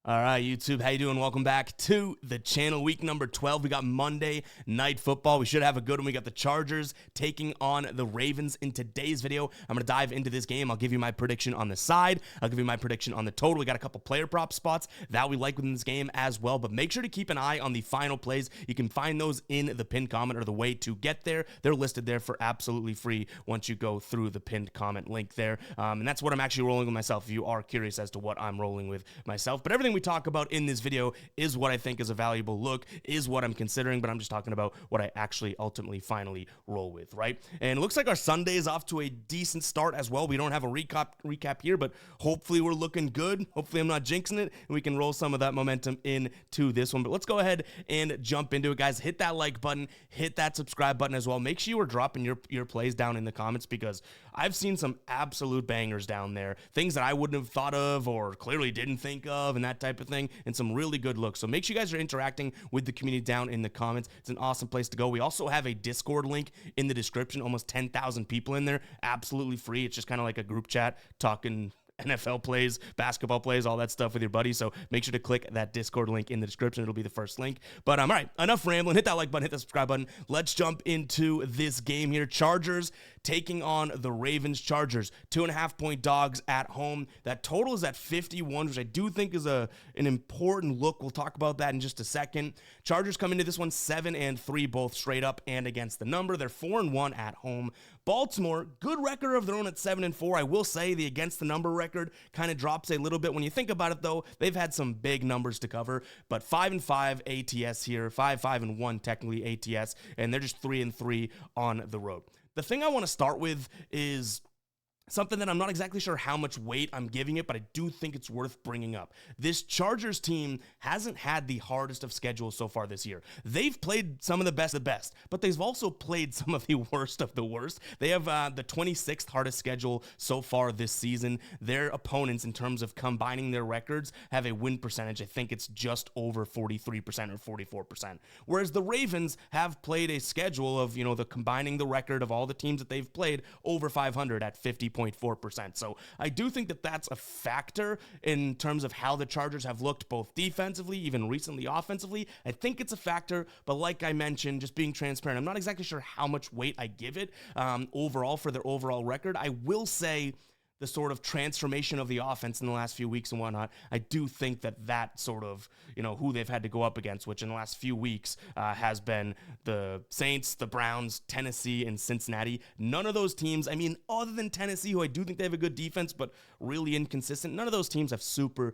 All right, YouTube, how you doing? Welcome back to the channel. Week number 12. We got Monday Night Football. We should have a good one. We got the Chargers taking on the Ravens. In today's video, I'm going to dive into this game. I'll give you my prediction on the side. I'll give you my prediction on the total. We got a couple player prop spots that we like within this game as well, but make sure to keep an eye on the final plays. You can find those in the pinned comment or the way to get there. They're listed there for absolutely free once you go through the pinned comment link there. And that's what I'm actually rolling with myself if you are curious as to what I'm rolling with myself. But everything we talk about in this video is what I think is a valuable look, is what I'm considering, but I'm just talking about what I actually ultimately finally roll with, right? And it looks like our Sunday is off to a decent start as well. We don't have a recap here, but hopefully we're looking good. Hopefully I'm not jinxing it, and we can roll some of that momentum into this one. But let's go ahead and jump into it, guys. Hit that like button, hit that subscribe button as well. Make sure you are dropping your plays down in the comments, because I've seen some absolute bangers down there, things that I wouldn't have thought of or clearly didn't think of and that type of thing, and some really good looks. So make sure you guys are interacting with the community down in the comments. It's an awesome place to go. We also have a Discord link in the description, almost 10,000 people in there, absolutely free. It's just kind of like a group chat talking NFL plays, basketball plays, all that stuff with your buddies. So make sure to click that Discord link in the description. It'll be the first link. But all right, enough rambling. Hit that like button, hit the subscribe button. Let's jump into this game here. Chargers taking on the Ravens. Chargers, 2.5-point dogs at home. That total is at 51, which I do think is an important look. We'll talk about that in just a second. Chargers come into this one 7-3, both straight up and against the number. They're 4-1 at home. Baltimore, good record of their own at 7-4. I will say the against the number record kind of drops a little bit. When you think about it, though, they've had some big numbers to cover, but 5-5 ATS here, 5-1 technically ATS, and they're just 3-3 on the road. The thing I want to start with is something that I'm not exactly sure how much weight I'm giving it, but I do think it's worth bringing up. This Chargers team hasn't had the hardest of schedules so far this year. They've played some of the best, but they've also played some of the worst of the worst. They have the 26th hardest schedule so far this season. Their opponents, in terms of combining their records, have a win percentage. I think it's just over 43% or 44%. Whereas the Ravens have played a schedule of, the combining the record of all the teams that they've played over 500 at 50.4%. So I do think that that's a factor in terms of how the Chargers have looked both defensively, even recently offensively. I think it's a factor, but like I mentioned, just being transparent, I'm not exactly sure how much weight I give it overall for their overall record. I will say the sort of transformation of the offense in the last few weeks and whatnot, I do think that sort of, who they've had to go up against, which in the last few weeks has been the Saints, the Browns, Tennessee, and Cincinnati. None of those teams, other than Tennessee, who I do think they have a good defense, but really inconsistent, none of those teams have super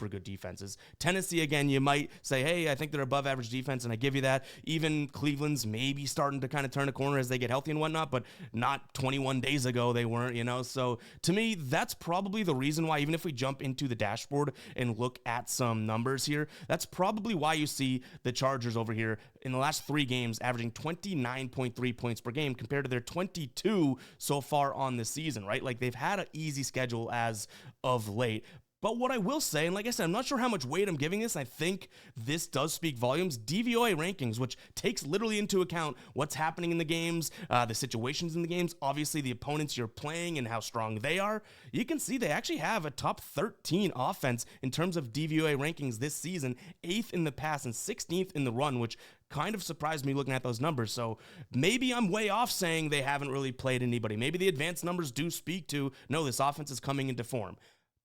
good defenses. Tennessee, again, you might say, hey, I think they're above average defense, and I give you that. Even Cleveland's maybe starting to kind of turn a corner as they get healthy and whatnot, but not 21 days ago they weren't, so to me, that's probably the reason why, even if we jump into the dashboard and look at some numbers here, that's probably why you see the Chargers over here in the last 3 games averaging 29.3 points per game compared to their 22 so far on the season, right? Like, they've had an easy schedule as of late. But what I will say, and like I said, I'm not sure how much weight I'm giving this. I think this does speak volumes. DVOA rankings, which takes literally into account what's happening in the games, the situations in the games, obviously the opponents you're playing and how strong they are. You can see they actually have a top 13 offense in terms of DVOA rankings this season, 8th in the pass and 16th in the run, which kind of surprised me looking at those numbers. So maybe I'm way off saying they haven't really played anybody. Maybe the advanced numbers do speak to, no, this offense is coming into form.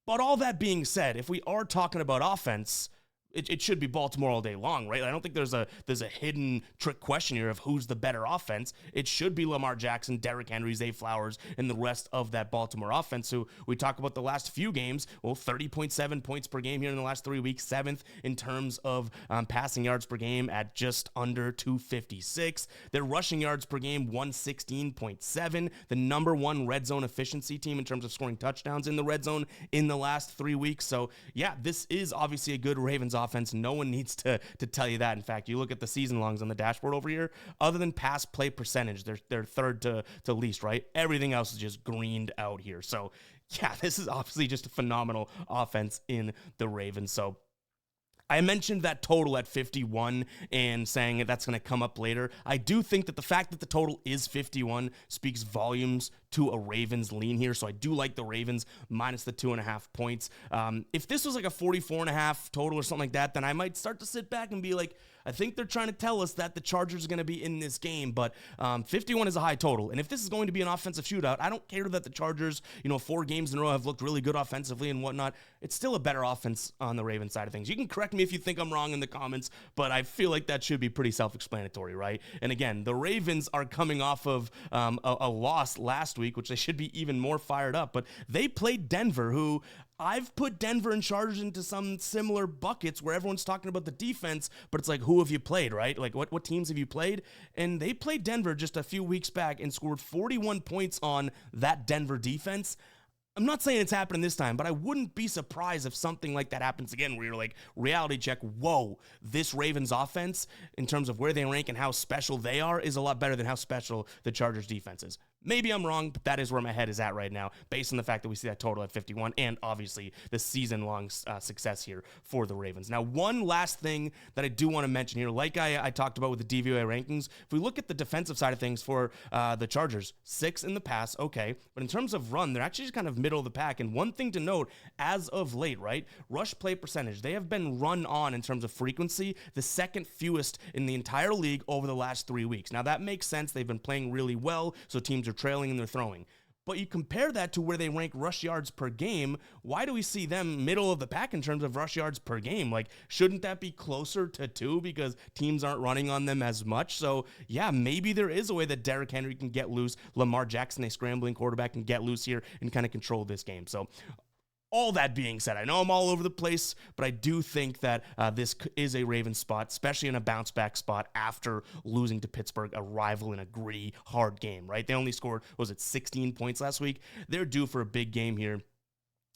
But all that being said, if we are talking about offense, it should be Baltimore all day long, right? I don't think there's a hidden trick question here of who's the better offense. It should be Lamar Jackson, Derrick Henry, Zay Flowers, and the rest of that Baltimore offense, who we talk about the last few games. Well, 30.7 points per game here in the last 3 weeks, 7th in terms of passing yards per game at just under 256. Their rushing yards per game, 116.7. The number 1 red zone efficiency team in terms of scoring touchdowns in the red zone in the last 3 weeks. So yeah, this is obviously a good Ravens offense. No one needs to tell you that. In fact, you look at the season longs on the dashboard over here, other than pass play percentage, they're third to least, right? Everything else is just greened out here. So yeah, this is obviously just a phenomenal offense in the Ravens. So I mentioned that total at 51 and saying that's going to come up later. I do think that the fact that the total is 51 speaks volumes to a Ravens lean here. So I do like the Ravens minus the 2.5 points. If this was like a 44.5 total or something like that, then I might start to sit back and be like, I think they're trying to tell us that the Chargers are going to be in this game, but 51 is a high total. And if this is going to be an offensive shootout, I don't care that the Chargers, 4 games in a row have looked really good offensively and whatnot. It's still a better offense on the Ravens side of things. You can correct me if you think I'm wrong in the comments, but I feel like that should be pretty self-explanatory, right? And again, the Ravens are coming off of a loss last week, which they should be even more fired up, but they played Denver, who I've put Denver and Chargers into some similar buckets where everyone's talking about the defense, but it's like, who have you played, right? Like, what teams have you played? And they played Denver just a few weeks back and scored 41 points on that Denver defense. I'm not saying it's happening this time, but I wouldn't be surprised if something like that happens again, where you're like, reality check, whoa, this Ravens offense, in terms of where they rank and how special they are, is a lot better than how special the Chargers defense is. Maybe I'm wrong, but that is where my head is at right now, based on the fact that we see that total at 51 and obviously the season-long success here for the Ravens. Now, one last thing that I do want to mention here, like I talked about with the DVOA rankings, if we look at the defensive side of things for the Chargers, 6 in the pass, okay, but in terms of run, they're actually just kind of middle of the pack. And one thing to note, as of late, right, rush play percentage, they have been run on in terms of frequency, the second fewest in the entire league over the last 3 weeks. Now, that makes sense. They've been playing really well, so teams are trailing and they're throwing. But you compare that to where they rank rush yards per game, why do we see them middle of the pack in terms of rush yards per game? Like, shouldn't that be closer to 2 because teams aren't running on them as much? So, yeah, maybe there is a way that Derrick Henry can get loose, Lamar Jackson, a scrambling quarterback, can get loose here and kind of control this game. So, all that being said, I know I'm all over the place, but I do think that this is a Ravens spot, especially in a bounce-back spot after losing to Pittsburgh, a rival in a gritty, hard game, right? They only scored, 16 points last week? They're due for a big game here.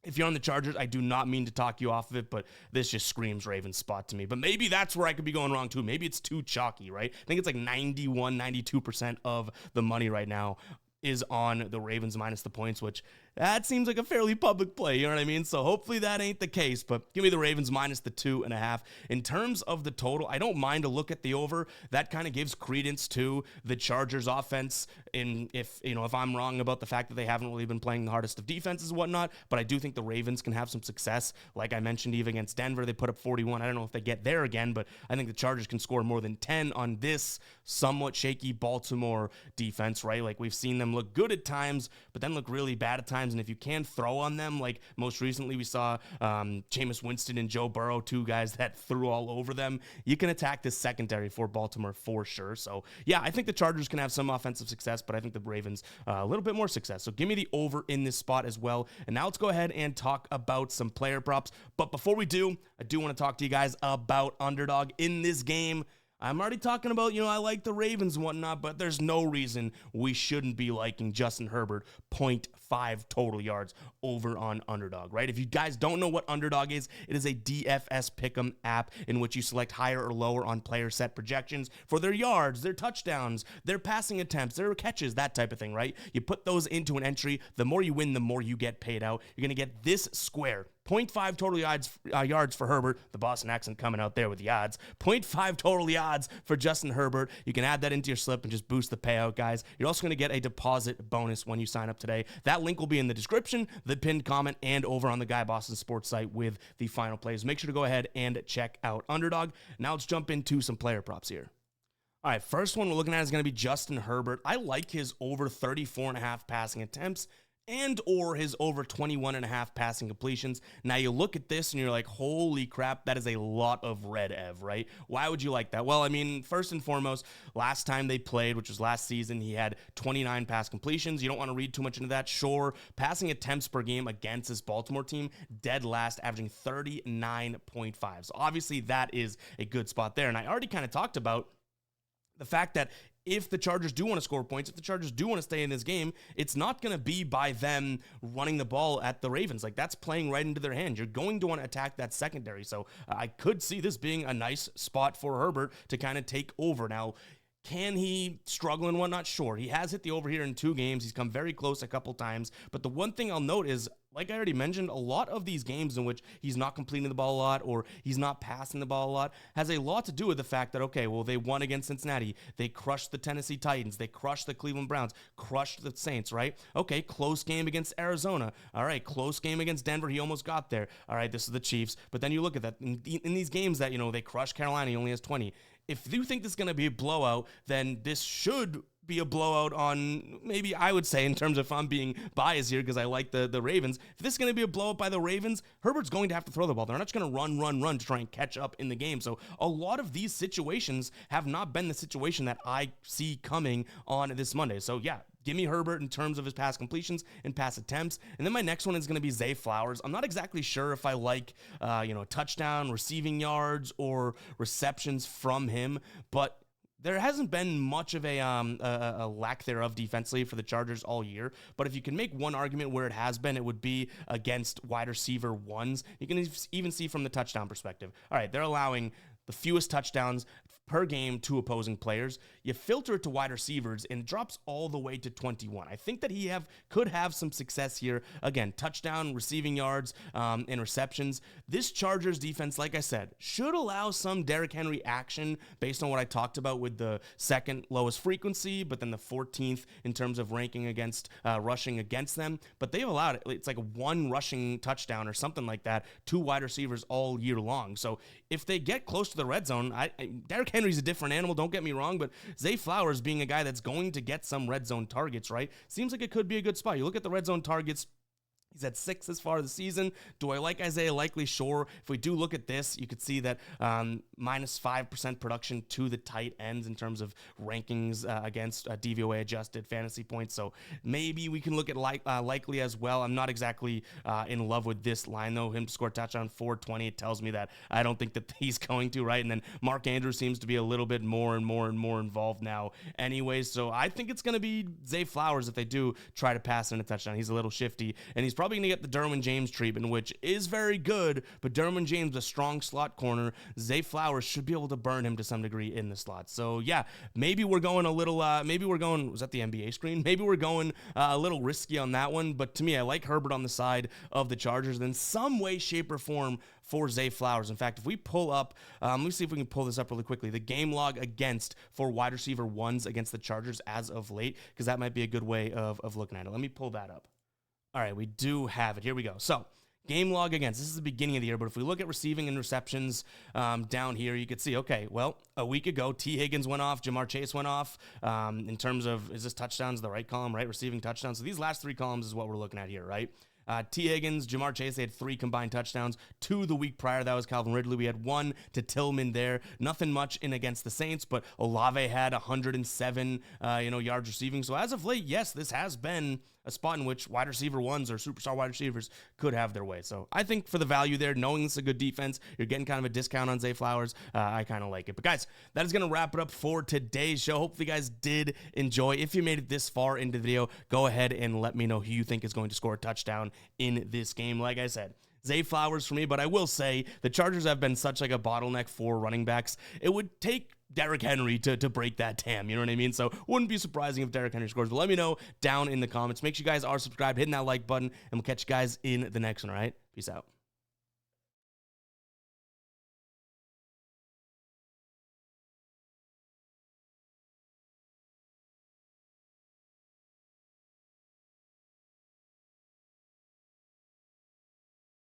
If you're on the Chargers, I do not mean to talk you off of it, but this just screams Ravens spot to me. But maybe that's where I could be going wrong, too. Maybe it's too chalky, right? I think it's like 91, 92% of the money right now is on the Ravens minus the points, which that seems like a fairly public play, you know what I mean? So hopefully that ain't the case, but give me the Ravens minus the 2.5. In terms of the total, I don't mind to look at the over. That kind of gives credence to the Chargers offense. And if I'm wrong about the fact that they haven't really been playing the hardest of defenses and whatnot, but I do think the Ravens can have some success. Like I mentioned, even against Denver, they put up 41. I don't know if they get there again, but I think the Chargers can score more than 10 on this somewhat shaky Baltimore defense, right? Like we've seen them look good at times, but then look really bad at times. And if you can throw on them, like most recently we saw Jameis Winston and Joe Burrow, 2 guys that threw all over them, you can attack this secondary for Baltimore for sure. So yeah, I think the Chargers can have some offensive success, but I think the Ravens a little bit more success. So give me the over in this spot as well. And now let's go ahead and talk about some player props. But before we do, I do want to talk to you guys about Underdog in this game. I'm already talking about, I like the Ravens and whatnot, but there's no reason we shouldn't be liking Justin Herbert 0.5 total yards over on Underdog, right? If you guys don't know what Underdog is, it is a DFS pick'em app in which you select higher or lower on player set projections for their yards, their touchdowns, their passing attempts, their catches, that type of thing, right? You put those into an entry. The more you win, the more you get paid out. You're going to get this square. 0.5 total yards for Herbert. The Boston accent coming out there with the odds. 0.5 total yards for Justin Herbert. You can add that into your slip and just boost the payout, guys. You're also going to get a deposit bonus when you sign up today. That link will be in the description, the pinned comment, and over on the Guy Boston Sports site with the final plays. Make sure to go ahead and check out Underdog. Now let's jump into some player props here. All right, first one we're looking at is going to be Justin Herbert. I like his over 34.5 passing attempts and or his over 21.5 passing completions. Now you look at this and you're like, holy crap, that is a lot of red Ev, right? Why would you like that? Well, I mean, first and foremost, last time they played, which was last season, he had 29 pass completions. You don't want to read too much into that. Sure, passing attempts per game against this Baltimore team, dead last, averaging 39.5. So obviously that is a good spot there. And I already kind of talked about the fact that if the Chargers do want to score points, if the Chargers do want to stay in this game, it's not going to be by them running the ball at the Ravens. Like, that's playing right into their hands. You're going to want to attack that secondary. So I could see this being a nice spot for Herbert to kind of take over. Now, can he struggle and whatnot? Sure. He has hit the over here in 2 games. He's come very close a couple times. But the one thing I'll note is like I already mentioned, a lot of these games in which he's not completing the ball a lot or he's not passing the ball a lot has a lot to do with the fact that, okay, well, they won against Cincinnati. They crushed the Tennessee Titans. They crushed the Cleveland Browns, crushed the Saints, right? Okay, close game against Arizona. All right, close game against Denver. He almost got there. All right, this is the Chiefs. But then you look at that. In these games that, they crushed Carolina, he only has 20. If you think this is going to be a blowout, then this should be a blowout on, maybe I would say, in terms of if I'm being biased here because I like the Ravens, if this is going to be a blowout by the Ravens, Herbert's going to have to throw the ball. They're not just going to run to try and catch up in the game. So a lot of these situations have not been the situation that I see coming on this Monday. So yeah, give me Herbert in terms of his pass completions and pass attempts. And then my next one is going to be Zay Flowers. I'm not exactly sure if I like, touchdown, receiving yards, or receptions from him, but there hasn't been much of a lack thereof defensively for the Chargers all year, but if you can make one argument where it has been, it would be against wide receiver ones. You can even see from the touchdown perspective. All right, they're allowing the fewest touchdowns per game to opposing players. You filter it to wide receivers and it drops all the way to 21. I think that he could have some success here. Again, touchdown, receiving yards, and receptions. This Chargers defense, like I said, should allow some Derrick Henry action based on what I talked about with the second lowest frequency, but then the 14th in terms of ranking against rushing against them. But they've allowed it. It's like one rushing touchdown or something like that to wide receivers all year long. So if they get close to the red zone, Derrick Henry's a different animal, don't get me wrong, but Zay Flowers being a guy that's going to get some red zone targets, right? Seems like it could be a good spot. You look at the red zone targets, he's had 6 this far this season. Do I like Isaiah Likely? Sure. If we do look at this, you could see that minus 5% production to the tight ends in terms of rankings against DVOA adjusted fantasy points. So maybe we can look at Likely as well. I'm not exactly in love with this line, though. Him to score a touchdown 420, it tells me that I don't think that he's going to, right? And then Mark Andrews seems to be a little bit more and more involved now anyways. So I think it's going to be Zay Flowers if they do try to pass in a touchdown. He's a little shifty, and he's probably going to get the Derwin James treatment, which is very good, but Derwin James, a strong slot corner. Zay Flowers should be able to burn him to some degree in the slot. So yeah, maybe we're going a little, was that the NBA screen? Maybe we're going a little risky on that one, but to me, I like Herbert on the side of the Chargers in some way, shape, or form for Zay Flowers. In fact, if we pull up, let me see if we can pull this up really quickly, the game log for wide receiver ones against the Chargers as of late, because that might be a good way of looking at it. Let me pull that up. All right, we do have it. Here we go. So, game log against. This is the beginning of the year, but if we look at receiving and receptions down here, you could see, okay, well, a week ago, T. Higgins went off, Jamar Chase went off. In terms of, is this touchdowns the right column, right? Receiving touchdowns. So these last 3 columns is what we're looking at here, right? T. Higgins, Jamar Chase, they had 3 combined touchdowns. 2 the week prior, that was Calvin Ridley. We had 1 to Tillman there. Nothing much in against the Saints, but Olave had 107 yards receiving. So as of late, yes, this has been a spot in which wide receiver ones or superstar wide receivers could have their way. So I think for the value there, knowing this is a good defense, you're getting kind of a discount on Zay Flowers. I kind of like it. But guys, that is going to wrap it up for today's show. Hopefully you guys did enjoy. If you made it this far into the video, go ahead and let me know who you think is going to score a touchdown in this game. Like I said, Zay Flowers for me, but I will say the Chargers have been such like a bottleneck for running backs. It would take Derrick Henry to break that tam, you know what I mean? So wouldn't be surprising if Derrick Henry scores, but let me know down in the comments. Make sure you guys are subscribed, hitting that like button, and we'll catch you guys in the next one, all right? Peace out.